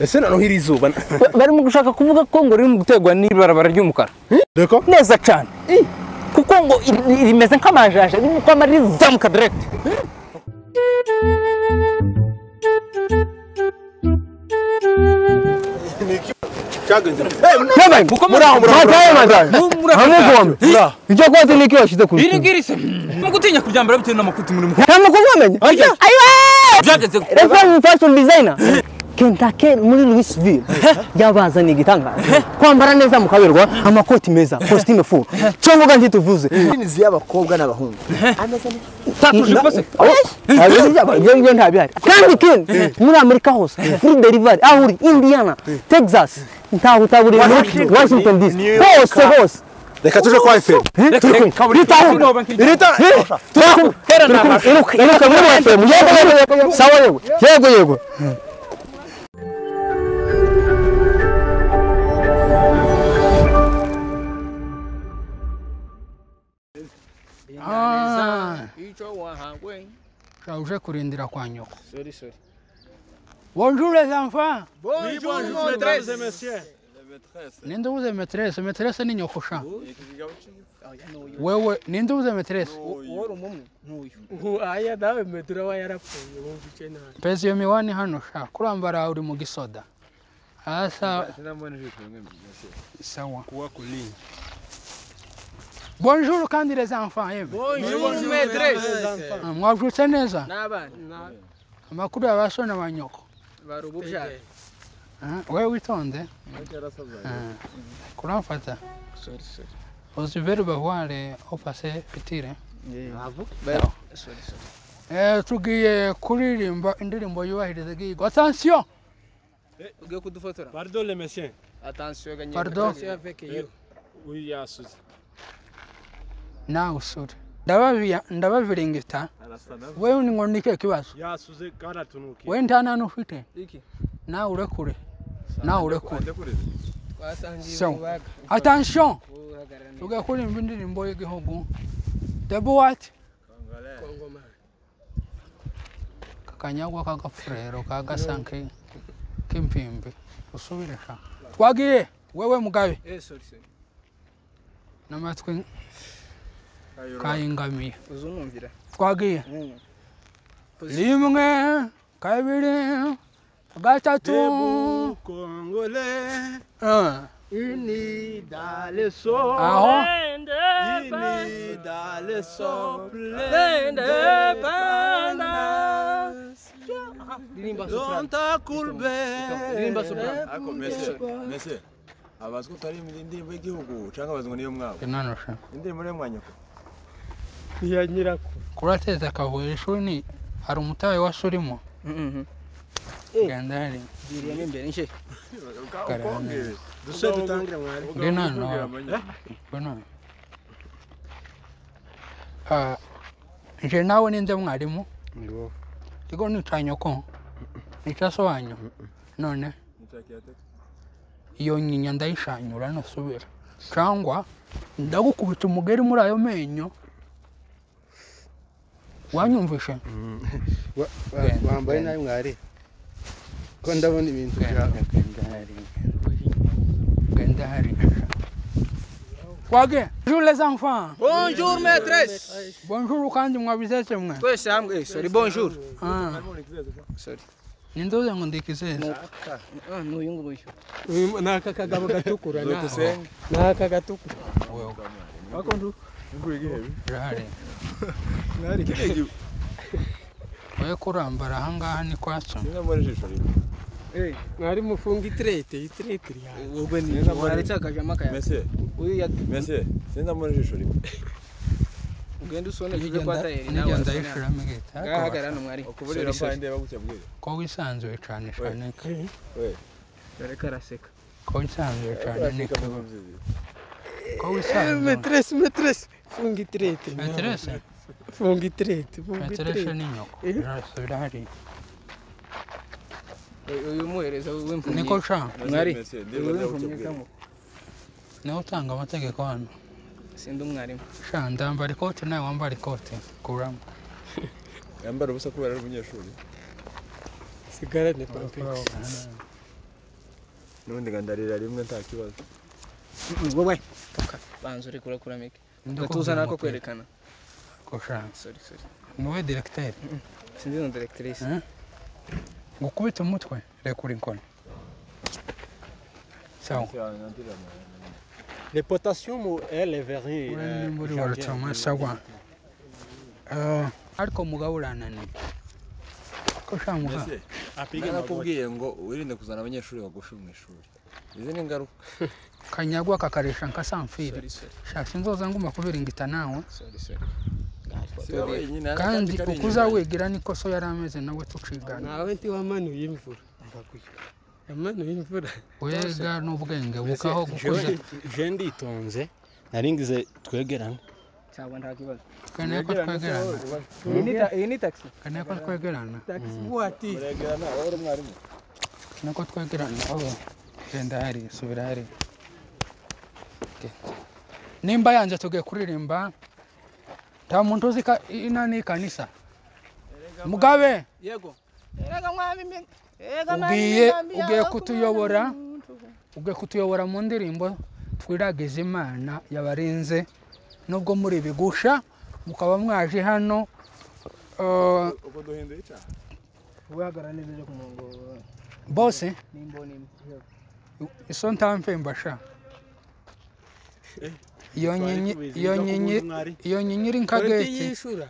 ese noneho iri zuba barimo gushaka kuvuga ko ngo riri mu gutegwa n'ibarabara ry'umukara deko neza cyane kuko ngo rimeze nk'amajaje nuko amarizamuka direct cyagenze Neza muraho icyo kote niki washize kuri iri ngirise mu gutinya kuryambara bitewe n'amakuti muri mukuru nta makuru wamenye ayiwe byageze reference fashion designer Kentucky muri Louisville yabazaniye igitangaza kwambara neza mukaberwa amakoti meza costume full cyo mvuga nti tuvuze Inizi y'abakobwa n'abahungu ameze tatuje pose abyo ntabihari kandi ken muri Amerika hose free delivery ahuri Indiana Texas ntaho utaburi Washington DC hose reka tuje kwa FM irita iruka muri FM sawa yego Uje kurindira kwa nyoko. Sorry. Bonjour les enfants. Bonjour maîtresse et messieurs. Ninde uze maîtresse? Maîtresse ni nyoko sha. Wewe ninde uze maîtresse? Woro mumwe ntuyu. Aya dawe medura wa yarapfuye wumvice nawe. Pezi yo miwani hano sha. Kurambara uri mu gisoda. Asa sawa. kuwa kulinda Bonjour kandi les enfants. Bonjour maîtresse. Mwajutse neza? Nabana. Amakuru y'abasona ba nyoko. Barububyara. Wewe witonde. Kuramfata. Sorry. Ozi verbe voir au passé fitire. Sorry. Tugiye kuririmba indirimbo yubahiriza gigo. Attention. Ugiye kudufotora. pardon les messieurs Attention gagner. Pardon. Avec you. oui yasuze Na usuri. Ndabaviringita. Wewe ni ngondike kibazo. yasuze karatunuki Wewe ntana nufite. Iki. Na urekure. Wasangiye So, kubaga. attention. Tugiye kuririmba indirimbo y'igihugu. Debo what? Kongoma. Kakanyagwa kagafurero kagasanke kimpimbi. Usubire sha. Twagiye wewe mugabe. Sorry. Namatwi kayingamiye. Uzumvira. Twagiye. Limwe kabiri gatatu congolais Ini dans le sol. aho Ini dans le sol. Donta kulbe Dirimba soprano. Ako mese abazwe utari indirimbo y'igihugu cyangwa abazwe niyo mwabo inanusha indirimbo yo mwanyoko Ya nyirako. kurateza kavuye ishuri ni hari umutawe wasurimo gandari Diriye imbere nje. duse dutangira mwari ngenano bano nje nawe ninze mwarimu Iko nicanyoko nicasobanyo none iyo nyinya ndayishanyura nasubira cyangwa ndagukubita umugeri muri ayo menyo wanyumvishe wambaye nayo mwari ko ndabona ibintu gandari Wage, bonjour les enfants. Bonjour maîtresse. Bonjour kandi mwabizetse mwe. Twese hamwe. Sorry bonjour. Sorry. Nindoze ngo ndikizeze. N'uyu nguyu. naka kagabo gatukura naka gatukura Wewe. bakondu ngurigihebe Rare. mwari kiregi Wewe kurambara ahangaha ni kwacu. singa muri jisho rero mwari mufunga itrete ya Ubwo ni waretse akajama kaya. mese singa muri jisho rero Ugenda usone kije kwa tayeri nawe. nawe. Ndayishira migeta. Gahagarara no mwari. okuburira mbande bagucyabwira Ko wisanzuye cyane cyane. we Dore karaseka. Ko wisanzuye cyane ni ko wisanzuye. maîtresse funga itrete Maîtresse. funga itrete Maîtresse ni nyoko. Rasubira hari. Uyu muhereza w'imfumyi. Niko sha. Mwari. mese Uyu w'imfumyi kamo. Niwe utanga amategeko hano. Sindi umwarimu. Sha ndambara ikote nawe wambara ikote. Kuramo. yambara ubusa kubera ari umunyeshuri sigarane pampegisi Nubundi gandarira rimwe nta kibazo. wowe banza uri kurakura mike ndatuzana ko kwerekana Kosha. sorry Nuwe directeur. sindi no directrice Ngukubita umutwe rekura inkoni. Sawa. Les potassium elle est verrie. Muri waracama sawa. Ariko mugabo urananiye. Kosha muga. Nakubwiye ngo wirinde kuzana abanyeshuri bagusha mu ishuri. Izi ni ingaruka. Kanyagwa kakaresha nkasamfire. Shaka inzoza nguma kubiringita nawe. Kandi ukuza wigira niko so yarameze nawe tucigana. Nawe nti wamanuye imvura. Yamanuye imvura. Wega n'ubwenge bukaho gukuza. Je nditonze naringize twegerana. cyangwa nta kibazo Kaneye ko twegerana. iyi ni taxi Kaneye ko twegerana. Taxi wati. Uregerana wowe uri mwarimu. Nako twegerana aho. Genda hari subira hari. Nimba yanje tugiye kuririmba. Nta muntu uzi inani kanisa. Mugabe. yego Ugiye kutuyobora mu ndirimbo twiragiza Imana yabarinze nubwo muri bigusha mukaba mwaje hano Uko duhinduye cyane. uhagarara neza ku murongo bose nimbo iso ntampemba sha iyo nyenyeri nkageke yishura.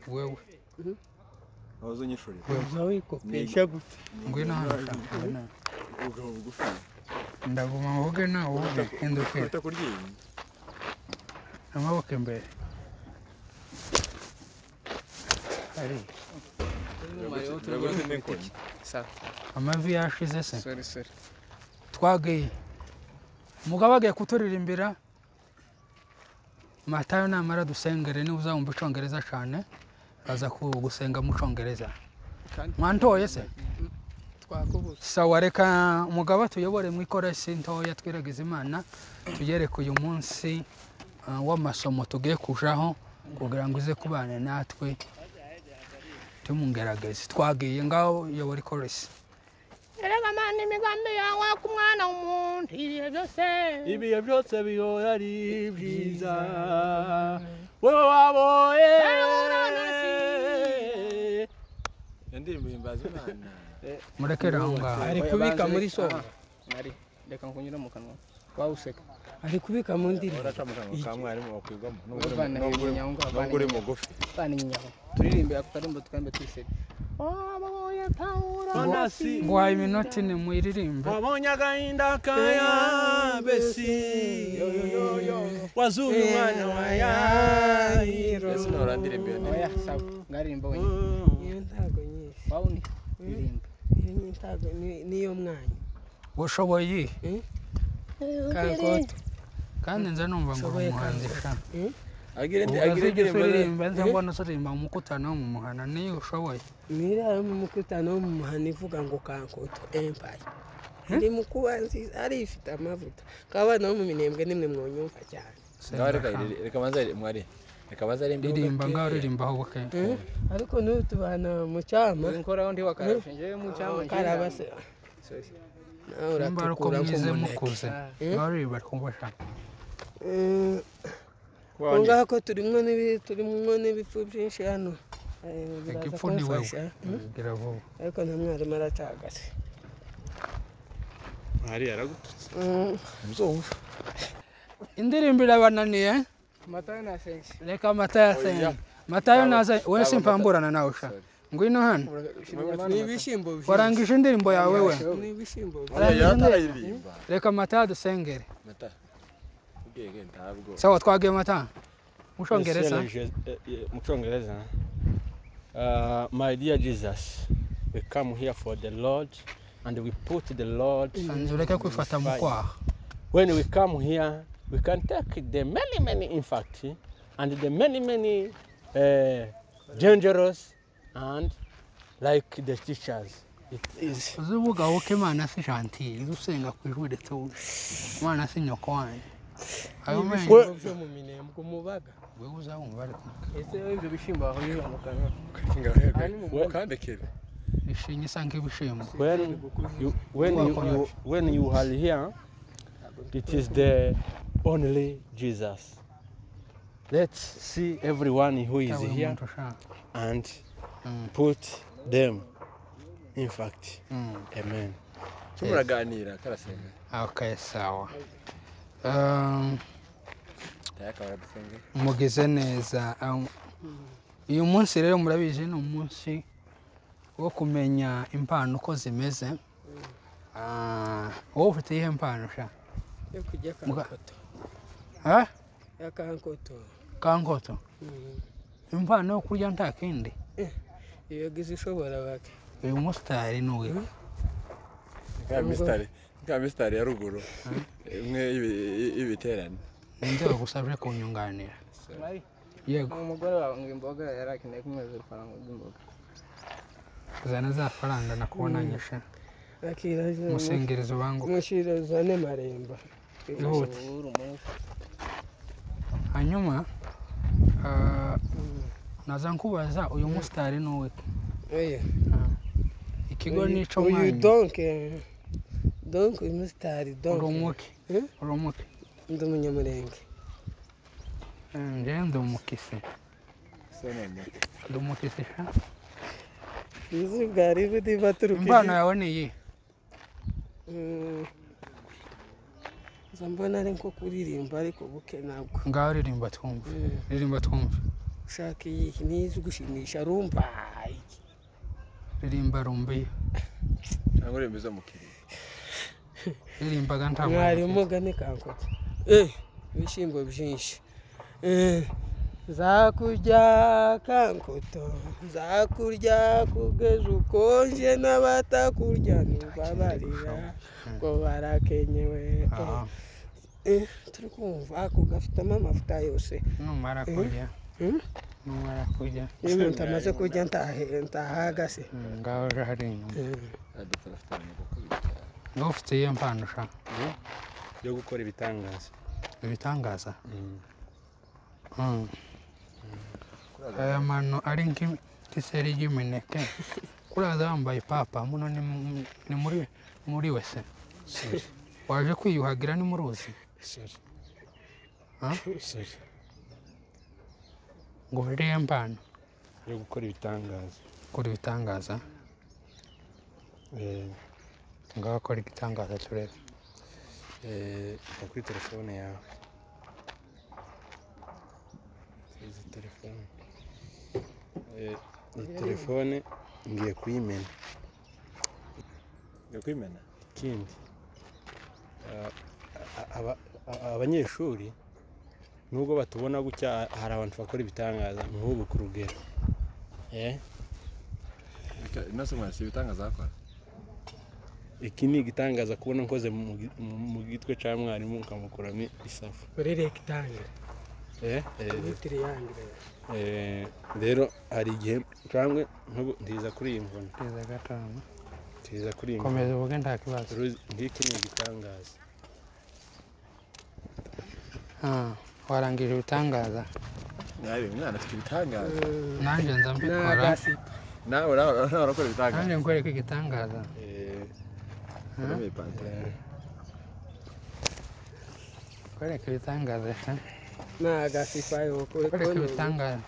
wewe Abazo nyishuri. Zawe kopesha gute. ngwino hano sha Ugabo bugufi. ndaguma woge na woge hinduke Ufata kuryiye. amaboko imbere ari amavi yashize se sorry twagiye umugabo agiye kuturirimbira Matayo namara dusengere ni uzamva icongereza cyane baza gusenga mu congereza mwantoye se Twakubuza. sawa reka umugabo tuyobore mu ikoresi ntoya twiragiza Imana tuyereke uyu munsi w'amasomo tugiye kujaho kugira ngo ize kubana natwe tumungerageze twagiye ngaho yobora ikoresi Erega mani imigambi yawe ku mwana w'umuntu ibihe byose bihora ari byiza wowe waboye Yandirimbo himbaza Imana. murekere aho ngaho Ari kubika muri so. ari reka nkunyura mu kanwa wawuseka Ari kubika mu ndirimbo. Uraca mu kanwa ka mwarimu wakwigamo. Bavana inyaho ngaho, Nubwo uri mugufi. bana inyaho turirimbe akarimbo tukambe twiseke ngwaye iminota ine muyiririmbe wabonye agahinda kaya besi wazuye umwana wa Yayiro Ese norandirimbo yo oya ni. sawa ngaririmba wenyine Iyo ntago nyinshi. wawundi ririmba Iyo ntago niyo mwanya. ushoboye Kankoto. kandi nza numva ngo umuhanzi sha Agire uririmba nza mbona usuririmba mu mukutano wo mu muhana niyo ushoboye Mira mu mukutano wo mu muhana ivuga ngo Kankoto Empire. Ndi mukubanzi ari ifite amavuta. Kabana bo mu minembwe nimwe mwonyumva cyane. Reka manza mwari. Reka manza ririmba ngaho ririmba aho buke Ariko n'utubana mu cyama. nkoraho ndi wakarashe nje mu cyama Karabase. Nawe nimba ari uko uratukura mwize nk'umuneke. mukuze ngaho ririmba kumva sha Ngaho ko turimo n'ibifu byinshi hano. igipfu ni wewe gira vuba Ariko nta mwarimu aracagase. Ari yaragutse. Muzumva. indirimbo irabananiye Matayo na sensi reka Matayo asenga Matayo naza wewe simpamburana nawe sha ngwino hano Ni ibishimbo byinshi. warangije indirimbo yawe we Ni ibishimbo. Yataririmba. reka Matayo dusengere Mata. Ubwenge ntabwo. sawa twagiye Matayo mucongereza Mucongereza. My dear Jesus, we come here for the Lord and we put the Lord. ureke kwifata mu kwaha When we come here, we can take the many in fact, and the many dangerous and like the teachers. It is. uzuvuga woke Imana si gentil usenga kwijwi rito Imana si nyoko wanjye ayo menye byo mu minembwe umubaga. wewe uzabumva ariko ese ibyo bishimba aho yiba mu kanwa Kinga hebe. Kandekere. ishinye isa nk'ibishimbo. When you are here, it is the only Jesus. Let's see everyone who is here and put them. In fact, amen. Tumuraganira karasenga. Okay, sawa. Mugize neza. Uyu munsi rero murabizi ni umunsi wo kumenya impano uko zimeze. Wowe ufite ihe impano sha? Yo kujya kankoto. Ya kankoto. Kankoto? Impano yo kurya nta kindi? Iyo gize ishobora bake. Uyu musitari ni uwe? Misitari ya ruguru. Imwe ibiterane. Ninde wagusabye kunyunganira? Yego. Umugore wawe ngo imboga yarakeneye kumweza ifaranga ry'imboga. Zana za faranga nakubona nyesha. Akiraje. Musengerezo bangu. Mushireza ne maremba. Ihute. Hanyuma naza nkubaza uyu musitari ni uwe? Oya. Ikigo nico mwanya. Uyu donc uyu musitari donc. Urumuke. Urumuke. Ndi umunyamurenge. Ndi umukisi. Ndi umukisi sha? Izi bwari budi baturuka. Impano yawe ni iyi? Zambona ari nko kuririmba ariko buke nabwo. Ngaho ririmba twumve. Ririmba twumve. Ushaka iyi nizi gushimisha rumba. Ririmba rumbi. Cyangwa remeza mukiri. Ririmbaga nta mwari umugane kankoto. Ibishimbo byinshi. Zakurya kankoto, zakurya kugeza ukonje n'abatakurya ntubabarira ngo barakenyewe. Turi kumva ako gafitemo amavuta yose. Numara kurya. Numara kurya. Iyo umuntu amaze kurya ntahagase. Ngaho hari inyuma. Ngaho ufite iyo mpano sha? Yo gukora ibitangaza. Ibitangaza? Aya mano ari nk'iseri ry'imineke. Kuraza wambaye papa muno ni muri wese. Sorry. Waje kwiyuhagira ni mu ruzi? Sorry. Sorry. Ngo uriye mpano yo gukora ibitangaza. Gukora ibitangaza? Ngaho akora igitangaza turebe. Kuri telefone yawe. Izi telefone. Telefone ngiye kuyimena. Ngiye kuyimena? Kindi. Abanyeshuri nubwo batubona gutya hari abantu bakora ibitangaza nk'ubu ku rugero. Nase mwasi ibitangaza akora. Iki ni igitangaza kubona nkoze mu gitwe cya mwarimu ukamukuramo isafu. Kuri rectangle. Rero hari igihe cyangwa ndiza kuri iyi mvune. Ndiza gatanu. Ndiza kuri iyi. Komeza uvuge nta kibazo. Ngiki ni igitangaza. Warangije ibitangaza. Nawe mwana afite ibitangaza. Nanjye nza mbikora. Nawe urakora ibitangaza. Nanjye nkwereka igitangaza. Kwereka ibitangaza sha? Nagasifayo kwereka ibitangaza.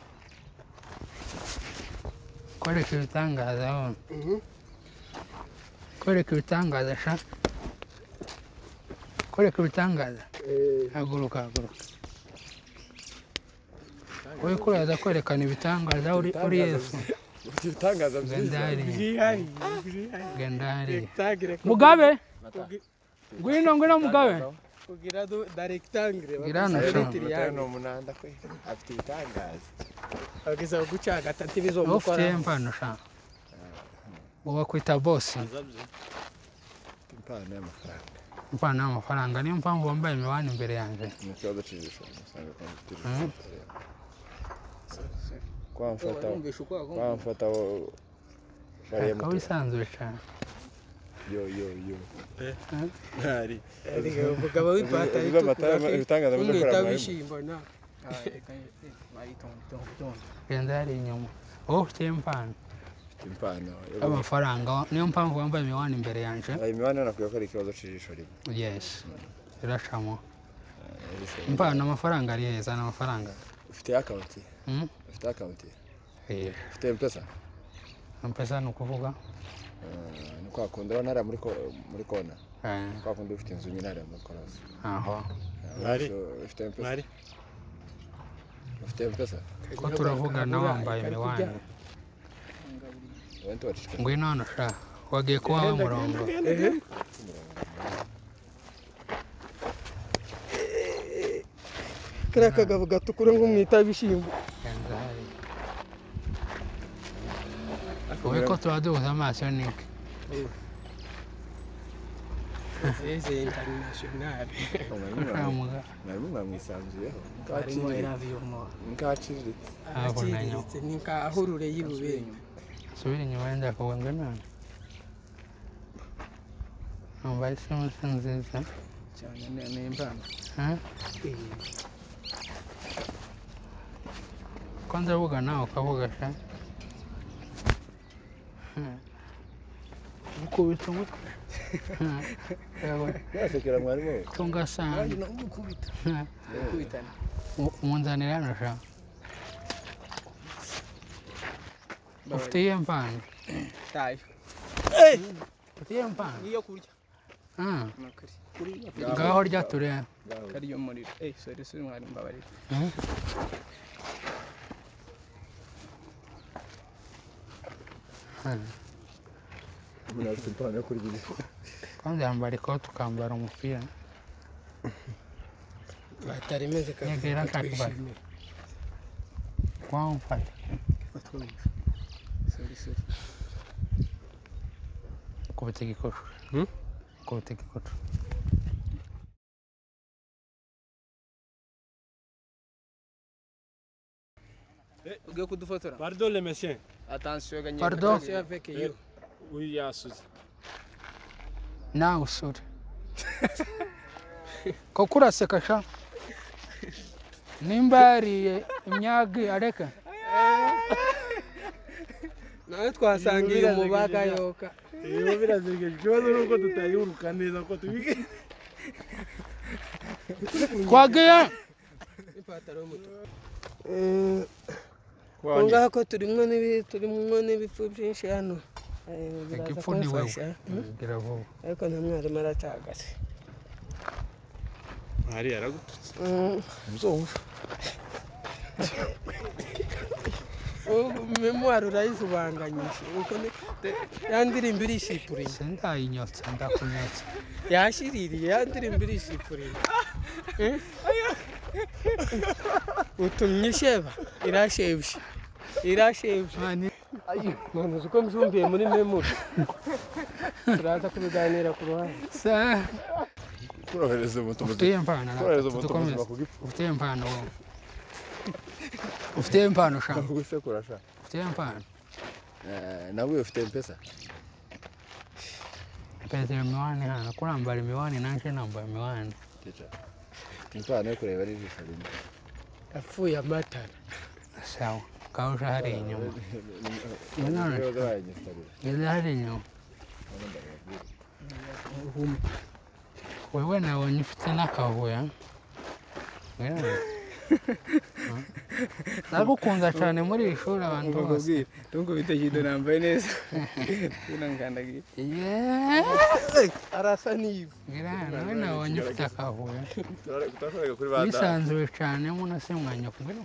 Kwereka ibitangaza. Kwereka ibitangaza sha? Kwereka ibitangaza. Haguruka haguruka. Wowe kuraza kwerekana ibitangaza uri Yesu. Ibitangaza Gendari. Mugabe? Ngwino Mugabe. Kugira da rectangle. Girano sha. Matayo no munanda kwe. Afite ibitangaza. Agiza gucaga tati bizomukora. Ufite impano sha? Uba kwita boss. Impano y'amafaranga. Impano y'amafaranga niyo mpamvu wambaye imiwani imbere yanjye. Ni ikibazo cy'ijisho usanga kwamfata. Kwamfata bariyemo. Kawisanzwe cyane. Yo. Hari. Umugabo w'ipata ibitangaza byo gukora bishimbo na. Genda hari inyuma. Wowe ufite impano. impano amafaranga niyo mpamvu wambaye imiwani imbere yanje imiwani nakwiye ko ari ikibazo cy'ijisho rimwe yes irashamo impano amafaranga ari heza n'amafaranga ufite account ufite account ufite mpesa ni ukuvuga ni kwa kundi ntara muri kona kwa kundi ufite inzu nyine ari muri korasi aho ufite mpesa ko turavugana wambaye imiwani ngwino hano sha wagiye kubaho umurongo kariya kagabo gatukura nk'umwita w'ibishyimbo wowe ko tuba duhuza amaso nike zeze internationale mwarimu mwamwisanzuyeho harimo eraviyomo nkaciriritse ni nkahurure y'ibubenge subira inyuma yenda kubonga none numva isimu nziza cyane ni impano ko ndavuga nawe ukavuga sha ukubita umutwe yasekera mwarimu tungasanga ukubitana umunzanira hano sha ufite iyo mpano tayo ufite iyo mpano niyo kurya ngaho rya tureba kariyo muriro sorry mwari mbabarira Munafite impano yo kurya kandi yambara ikote ukambara umupira batarimeze nyegera kakubara wamfata sorry kubita igikoresho kubita igikoresho ugiye kudufotora Pardon les messieurs. attention gagné Pardon. avec you Oui, yasuze. nawe usure koko uraseka sha nimba yariye imyagi areka nawe twasangiye umubaga yoka Iyo birazegeje ikibazo nuko tutayiruka neza ko tubike. twagiye ipataro y'umutuku ngaho ko turimo n'ibifu byinshi hano igifu ni wewe gira vuba ariko nta mwarimu aracagase Ari yaragututse. muzumva memoire urayizubanganyije uko yandirimba irishipuriye sindayinyotse ndakunyotse yashiririye yandirimba irishipuriye utumye isheba irashebye none uzi ko mbyumviye muri memory turaza kubiganira ku ruhande korohereza umutu ufite impano ubuzima kugipfa ufite impano wowe ufite impano sha gusekura sha ufite impano nawe ufite mpesa petero miwani hano kurambara imiwani nanje nambaye imiwani impano yo kureba ari ijisho rimwe yapfuye amatara sawa kausha hari inyuma ngeze hari inyuma wewe nabonye ufite n'akavuya ndagukunda cyane muri iri shuri abantu bose tungo bitagido nambaye neza tunangandagiye arasa n'ivu nawe nabonye ufite akavuya bisanzuye cyane munase mwanya kubwira